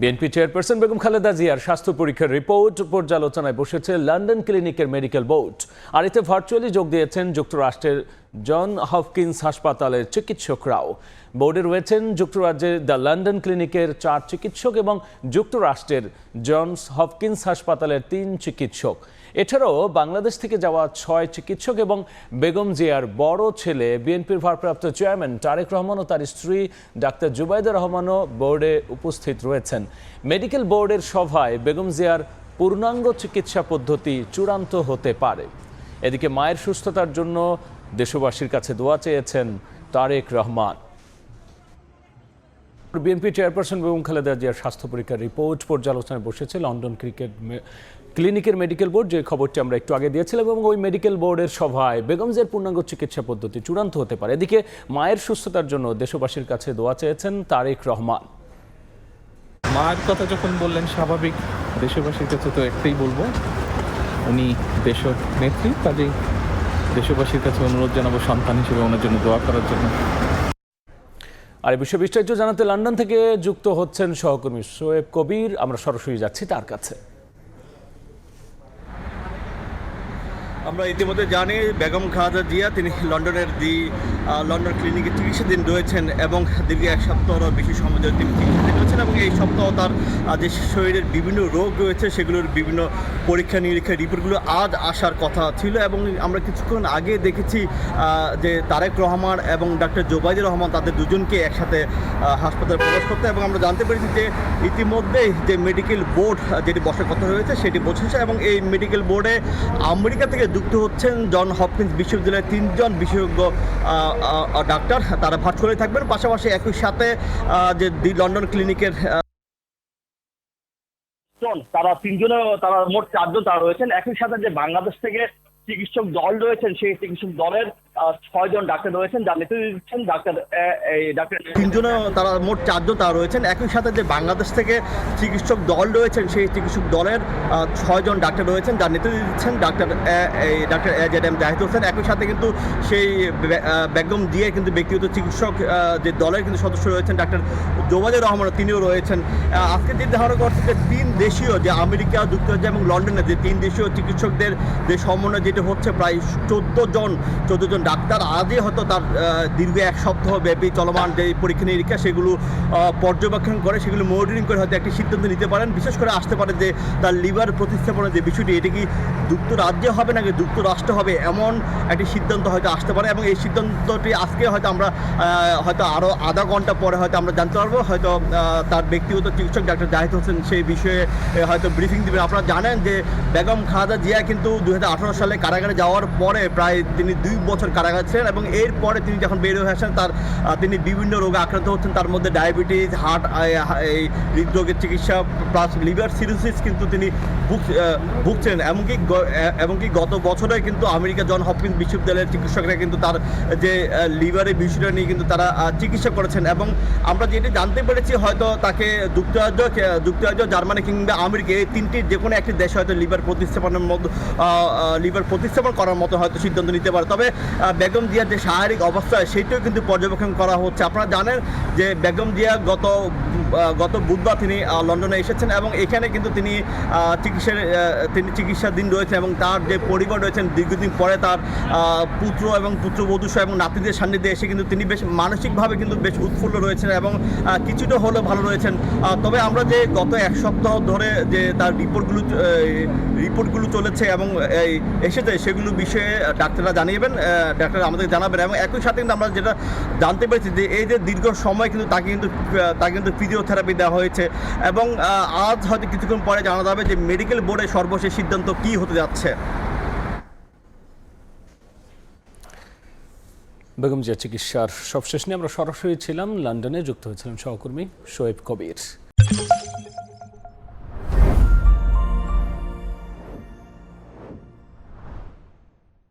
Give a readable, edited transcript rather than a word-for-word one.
BNP chairperson Begum Khaleda জিয়ার স্বাস্থ্য পরীক্ষার রিপোর্ট পর্যালোচনায় বসেছে লন্ডন ক্লিনিকের মেডিকেল বোর্ড। আর এতে ভার্চুয়ালি যোগ দিয়েছেন যুক্তরাষ্ট্রের জন হপকিন্স হাসপাতালের চিকিৎসকরাও। বোর্ডে রয়েছেন যুক্তরাজ্যের দ্য লন্ডন ক্লিনিকের 4 চিকিৎসক এবং যুক্তরাষ্ট্রের জনস হপকিন্স হাসপাতালের 3 চিকিৎসক। এছাড়াও বাংলাদেশ থেকে যাওয়া 6 চিকিৎসক এবং বেগম জিয়ার বড় ছেলে বিএনপির ভারপ্রাপ্ত চেয়ারম্যান তারেক রহমান ও তার স্ত্রী ডাক্তার জুবাইদা রহমানও বোর্ডে উপস্থিত রয়েছেন। মেডিকেল বোর্ডের সভায় বেগম জিয়ার পূর্ণাঙ্গ চিকিৎসা পদ্ধতি চূড়ান্ত হতে পারে। এদিকে মায়ের সুস্থতার জন্য দেশবাসীর কাছে দোয়া চেয়েছেন তারেক রহমান। বিএনপি চেয়ারপারসন বেগম খালেদা জিয়ার স্বাস্থ্য পরীক্ষার রিপোর্ট পর্যালোচনায় বসেছে লন্ডন ক্লিনিকের মেডিকেল বোর্ড, যে খবরটি আমরা একটু আগে দিয়েছিলাম, এবং ওই মেডিকেল বোর্ডের সভায় বেগম জিয়ার পূর্ণাঙ্গ চিকিৎসা পদ্ধতি চূড়ান্ত হতে পারে। এদিকে মায়ের সুস্থতার জন্য দেশবাসীর কাছে দোয়া চেয়েছেন তারেক রহমান। মায়ের কথা যখন বললেন, স্বাভাবিক দেশবাসীর কাছে তো একটাই বলবো, উনি দেশের নেত্রী, কাজেই দেশবাসীর কাছে অনুরোধ জানাবো সন্তান হিসেবে ওনার জন্য দোয়া করার জন্য। আর এই বিষয়ে বিস্তারিত জানাতে লন্ডন থেকে যুক্ত হচ্ছেন সহকর্মী শোয়েব কবির। আমরা সরাসরি যাচ্ছি তার কাছে। আমরা ইতিমধ্যে জানি বেগম খালেদা জিয়া তিনি লন্ডনের লন্ডন ক্লিনিকে চিকিৎসাধীন রয়েছেন এবং দীর্ঘ 1 সপ্তাহেরও বেশি সময় ধরে তিনি চিকিৎসাধীন রয়েছেন এবং এই সপ্তাহ তার যে শরীরের বিভিন্ন রোগ রয়েছে সেগুলোর বিভিন্ন পরীক্ষা নিরীক্ষার রিপোর্টগুলো আজ আসার কথা ছিল। এবং আমরা কিছুক্ষণ আগে দেখেছি যে তারেক রহমান এবং ডাক্তার জুবাইদা রহমান তাদের দুজনকে একসাথে হাসপাতালে প্রবেশ করতে, এবং আমরা জানতে পেরেছি যে ইতিমধ্যেই যে মেডিকেল বোর্ড যেটি বসার কথা রয়েছে সেটি বসেছে এবং এই মেডিকেল বোর্ডে আমেরিকা থেকে যুক্ত হচ্ছেন জন হপকিন্স বিশ্ববিদ্যালয়ের 3 জন বিশেষজ্ঞ ডাক্তার, তারা ভার্চুয়ালি থাকবেন। পাশাপাশি একই সাথে যে লন্ডন ক্লিনিকের তারা 3 জন, তারা মোট 4 জন তারা রয়েছেন। একই সাথে যে বাংলাদেশ থেকে চিকিৎসক দল রয়েছেন সেই চিকিৎসক দলের 6 জন ডাক্তার রয়েছেন, যার নেতৃত্ব দিচ্ছেন ডাক্তার 3 জন, তারা মোট 4 জন তারা রয়েছেন। একই সাথে যে বাংলাদেশ থেকে চিকিৎসক দল রয়েছেন সেই চিকিৎসক দলের 6 জন ডাক্তার রয়েছেন, যার নেতৃত্ব দিচ্ছেন ডাক্তার AJM জাহিদ হোসেন। একই সাথে কিন্তু সেই বেগম জিয়ার কিন্তু ব্যক্তিগত চিকিৎসক যে দলের কিন্তু সদস্য রয়েছেন ডাক্তার জুবাইদা রহমান, তিনিও রয়েছেন। আজকে যে ধারণা করছে যে 3 দেশীয়, যে আমেরিকা, যুক্তরাজ্য এবং লন্ডনের যে 3 দেশীয় চিকিৎসকদের যে সমন্বয় যেটা হচ্ছে প্রায় 14 জন ডাক্তার, আজই হয়তো তার দীর্ঘ 1 সপ্তাহ ব্যাপী চলমান যে পরীক্ষা নিরীক্ষা সেগুলো পর্যবেক্ষণ করে, সেগুলো মনিটরিং করে হয়তো একটি সিদ্ধান্ত নিতে পারেন। বিশেষ করে আসতে পারে যে তার লিভার প্রতিস্থাপনের যে বিষয়টি, এটি কি যুক্তরাজ্যে হবে নাকি যুক্তরাষ্ট্র হবে, এমন একটি সিদ্ধান্ত হয়তো আসতে পারে। এবং এই সিদ্ধান্তটি আজকে হয়তো আমরা হয়তো আরও আধা ঘন্টা পরে হয়তো আমরা জানতে পারবো। হয়তো তার ব্যক্তিগত চিকিৎসক ডাক্তার জাহিদ হোসেন সেই বিষয়ে হয়তো ব্রিফিং দেবেন। আপনারা জানেন যে বেগম খালেদা জিয়া কিন্তু 2018 সালে কারাগারে যাওয়ার পরে প্রায় তিনি 2 বছর কারাগারে ছিলেন এবং এরপরে তিনি যখন বের হয়ে আসেন তিনি বিভিন্ন রোগে আক্রান্ত হচ্ছেন, তার মধ্যে ডায়াবেটিস, হার্ট, হৃদরোগের চিকিৎসা প্লাস লিভার সিরোসিস কিন্তু তিনি ভুগছেন। এমনকি গত বছরে কিন্তু আমেরিকা জন হপকিন্স বিশ্ববিদ্যালয়ের চিকিৎসকরা কিন্তু তার যে লিভারের বিষয়টা নিয়ে কিন্তু তারা চিকিৎসা করেছেন। এবং আমরা যেটি জানতে পেরেছি হয়তো তাকে যুক্তরাজ্য, জার্মানি কিংবা আমেরিকা, এই 3টির যে কোনো একটি দেশে হয়তো লিভার প্রতিস্থাপন করার মতো হয়তো সিদ্ধান্ত নিতে পারে। তবে বেগম জিয়ার যে শারীরিক অবস্থা সেটিও কিন্তু পর্যবেক্ষণ করা হচ্ছে। আপনারা জানেন যে বেগম জিয়া গত বুধবার তিনি লন্ডনে এসেছেন এবং এখানে কিন্তু তিনি চিকিৎসাধীন রয়েছেন এবং তার যে পরিবার রয়েছেন দীর্ঘদিন পরে তার পুত্র এবং পুত্রবধূ এবং নাতিদের সান্নিধ্যে এসে কিন্তু তিনি বেশ মানসিকভাবে কিন্তু বেশ উৎফুল্ল রয়েছেন এবং কিছুটা হলেও ভালো রয়েছেন। তবে আমরা যে গত 1 সপ্তাহ ধরে যে তার রিপোর্টগুলো চলেছে এবং এসেছে সেগুলো বিষয়ে ডাক্তাররা ডাক্তাররা আমাদের জানাবেন। এবং একই সাথে কিন্তু আমরা যেটা জানতে পেরেছি যে এই যে দীর্ঘ সময় কিন্তু তাকে কিন্তু ফিজিওথেরাপি দেওয়া হয়েছে এবং আজ হয়তো কিছুক্ষণ পরে জানা যাবে যে মেডিকেল বোর্ডের সর্বশেষ সিদ্ধান্ত কী হতে যাচ্ছে। বেগম জিয়া চিকিৎসার সবশেষ নিয়ে আমরা সরাসরি ছিলাম লন্ডনে, যুক্ত হয়েছিলাম সহকর্মী শোয়েব কবির।